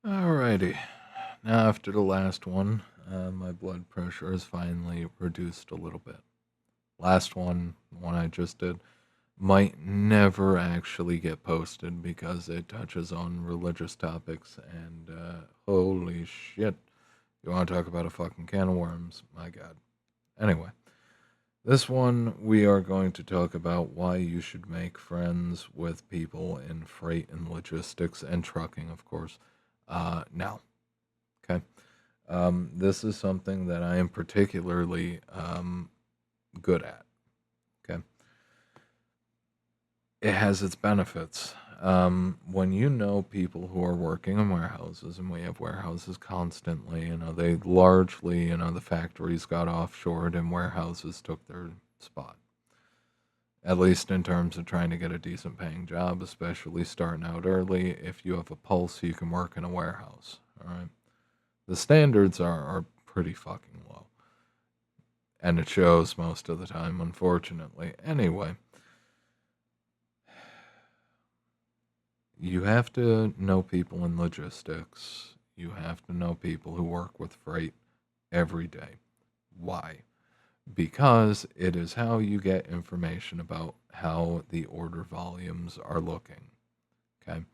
Alrighty. Now, after the last one, my blood pressure is finally reduced a little bit. Last one, the one I just did, might never actually get posted because it touches on religious topics, and holy shit, you want to talk about a fucking can of worms? My god. Anyway, this one we are going to talk about why you should make friends with people in freight and logistics and trucking, of course. Now, okay. This is something that I am particularly good at. Okay. It has its benefits. When you know people who are working in warehouses, and we have warehouses constantly, they largely, the factories got offshored and warehouses took their spot. At least in terms of trying to get a decent paying job, especially starting out early. If you have a pulse, you can work in a warehouse. All right. The standards are pretty fucking low. And it shows most of the time, unfortunately. Anyway, you have to know people in logistics. You have to know people who work with freight every day. Why? Because it is how you get information about how the order volumes are looking. Okay.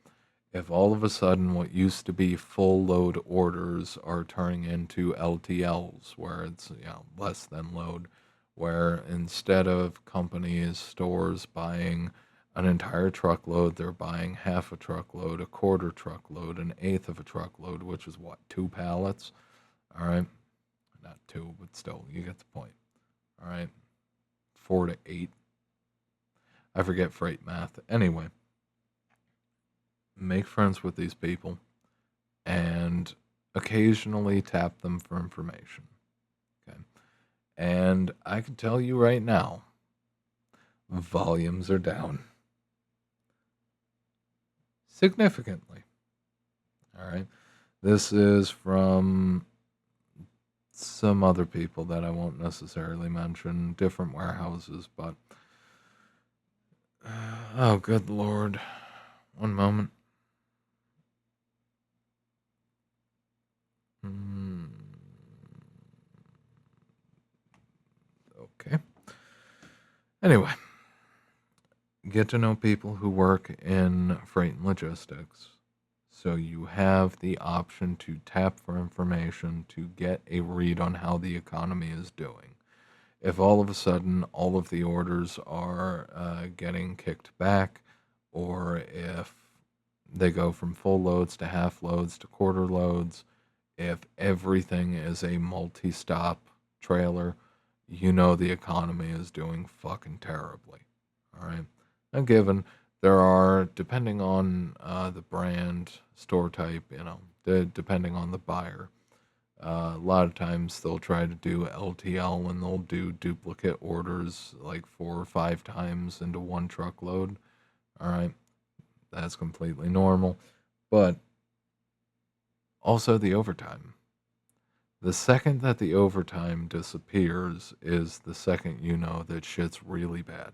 If all of a sudden what used to be full load orders are turning into LTLs, where it's less than load, where instead of companies, stores buying an entire truckload, they're buying half a truckload, a quarter truckload, an eighth of a truckload, which is what, 2 pallets? All right. Not two, but still, you get the point. All right. 4 to 8. I forget freight math. Anyway, make friends with these people and occasionally tap them for information. Okay. And I can tell you right now, volumes are down significantly. All right. This is from some other people that I won't necessarily mention, different warehouses, but oh, good lord. One moment. Hmm. Okay. Anyway, get to know people who work in freight and logistics. So you have the option to tap for information to get a read on how the economy is doing. If all of a sudden all of the orders are getting kicked back, or if they go from full loads to half loads to quarter loads, if everything is a multi stop trailer, you know the economy is doing fucking terribly. All right. And given there are, depending on the brand, store type, depending on the buyer, a lot of times they'll try to do LTL and they'll do duplicate orders like 4 or 5 times into one truckload. All right. That's completely normal. But also the overtime. The second that the overtime disappears is the second you know that shit's really bad.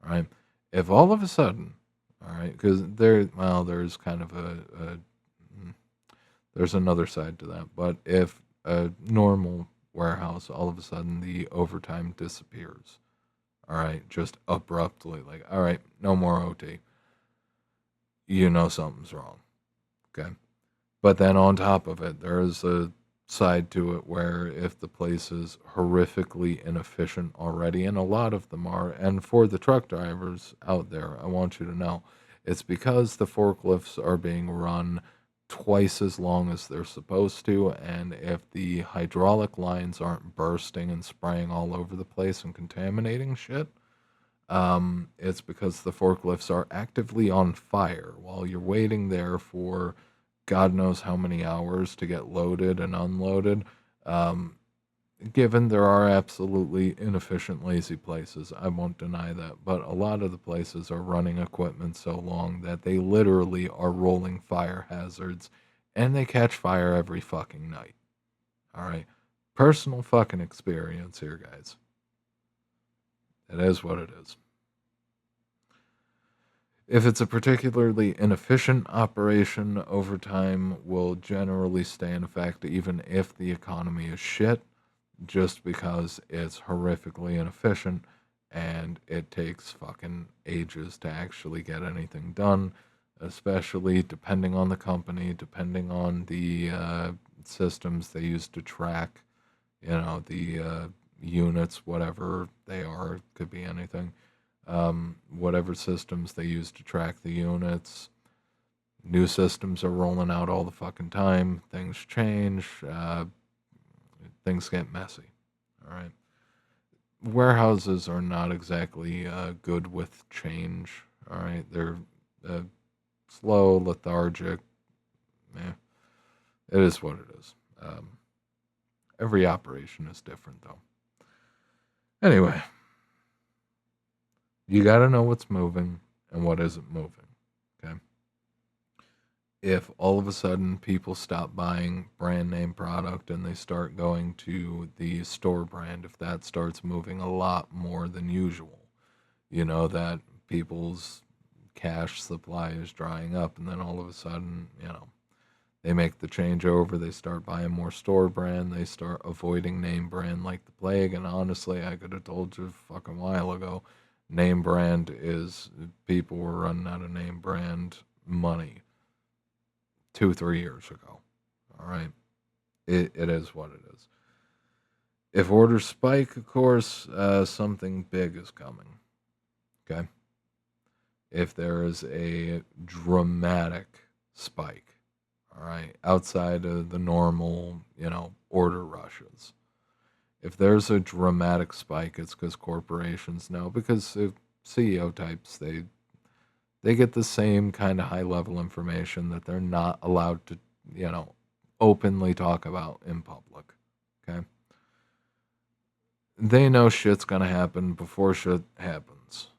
All right. If all of a sudden, all right, because there's kind of there's another side to that. But if a normal warehouse, all of a sudden the overtime disappears, all right, just abruptly, like, all right, no more OT, you know something's wrong. Okay. But then on top of it, there is a side to it where if the place is horrifically inefficient already, and a lot of them are, and for the truck drivers out there, I want you to know it's because the forklifts are being run twice as long as they're supposed to, and if the hydraulic lines aren't bursting and spraying all over the place and contaminating shit, it's because the forklifts are actively on fire while you're waiting there for God knows how many hours to get loaded and unloaded. Um, Given there are absolutely inefficient, lazy places, I won't deny that, but a lot of the places are running equipment so long that they literally are rolling fire hazards and they catch fire every fucking night. All right. Personal fucking experience here, guys. It is what it is. If it's a particularly inefficient operation, overtime will generally stay in effect even if the economy is shit, just because it's horrifically inefficient and it takes fucking ages to actually get anything done, especially depending on the company, depending on the systems they use to track, the units, whatever they are, could be anything. Whatever systems they use to track the units. New systems are rolling out all the fucking time. Things change. Things get messy. All right. Warehouses are not exactly good with change. All right. They're uh, slow, lethargic. Eh, it is what it is. Every operation is different, though. Anyway, you got to know what's moving and what isn't moving. Okay. If all of a sudden people stop buying brand name product and they start going to the store brand, if that starts moving a lot more than usual, that people's cash supply is drying up, and then all of a sudden, they make the changeover, they start buying more store brand, they start avoiding name brand like the plague. And honestly, I could have told you a fucking while ago, name brand is, people were running out of name brand money 2-3 years ago. All right. It is what it is. If orders spike, of course, something big is coming. Okay. If there is a dramatic spike, all right, outside of the normal, order rushes. If there's a dramatic spike, it's because corporations know, because CEO types, they get the same kind of high level information that they're not allowed to, openly talk about in public. Okay. They know shit's gonna happen before shit happens.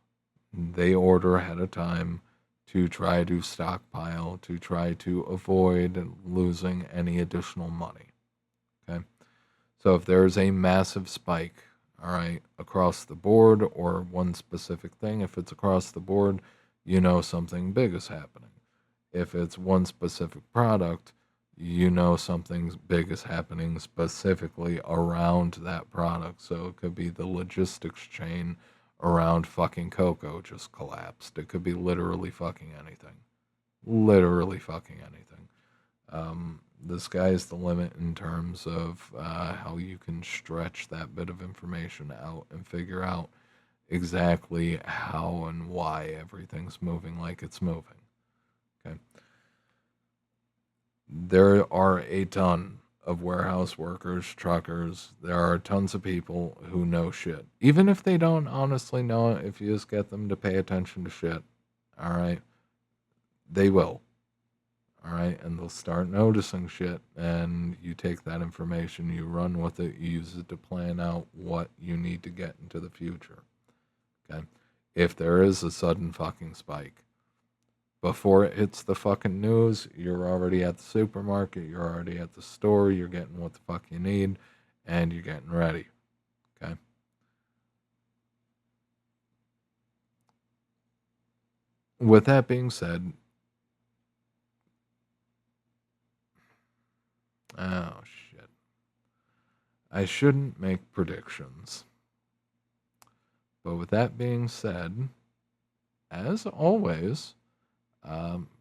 They order ahead of time to try to stockpile, to try to avoid losing any additional money. Okay. So if there's a massive spike, all right, across the board or one specific thing, if it's across the board, something big is happening. If it's one specific product, something big is happening specifically around that product. So it could be the logistics chain around fucking cocoa just collapsed. It could be literally fucking anything. Literally fucking anything. The sky's the limit in terms of how you can stretch that bit of information out and figure out exactly how and why everything's moving like it's moving. Okay. There are a ton of warehouse workers, truckers. There are tons of people who know shit. Even if they don't honestly know it, if you just get them to pay attention to shit, all right, they will. All right, and they'll start noticing shit, and you take that information, you run with it, you use it to plan out what you need to get into the future. Okay, if there is a sudden fucking spike, before it hits the fucking news, you're already at the supermarket, you're already at the store, you're getting what the fuck you need, and you're getting ready. Okay. With that being said, oh shit. I shouldn't make predictions. But with that being said, as always,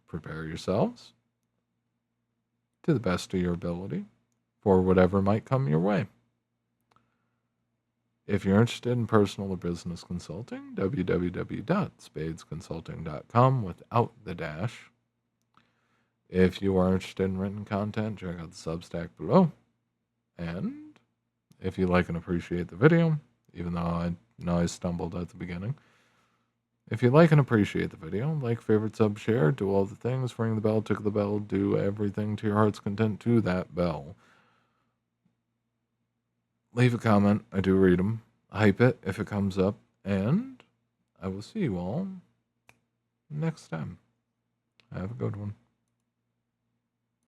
prepare yourselves to the best of your ability for whatever might come your way. If you're interested in personal or business consulting, www.spadesconsulting.com without the dash. If you are interested in written content, check out the Substack below. And if you like and appreciate the video, even though I know I stumbled at the beginning, if you like and appreciate the video, like, favorite, sub, share, do all the things, ring the bell, tickle the bell, do everything to your heart's content to that bell. Leave a comment. I do read them. Hype it if it comes up. And I will see you all next time. Have a good one.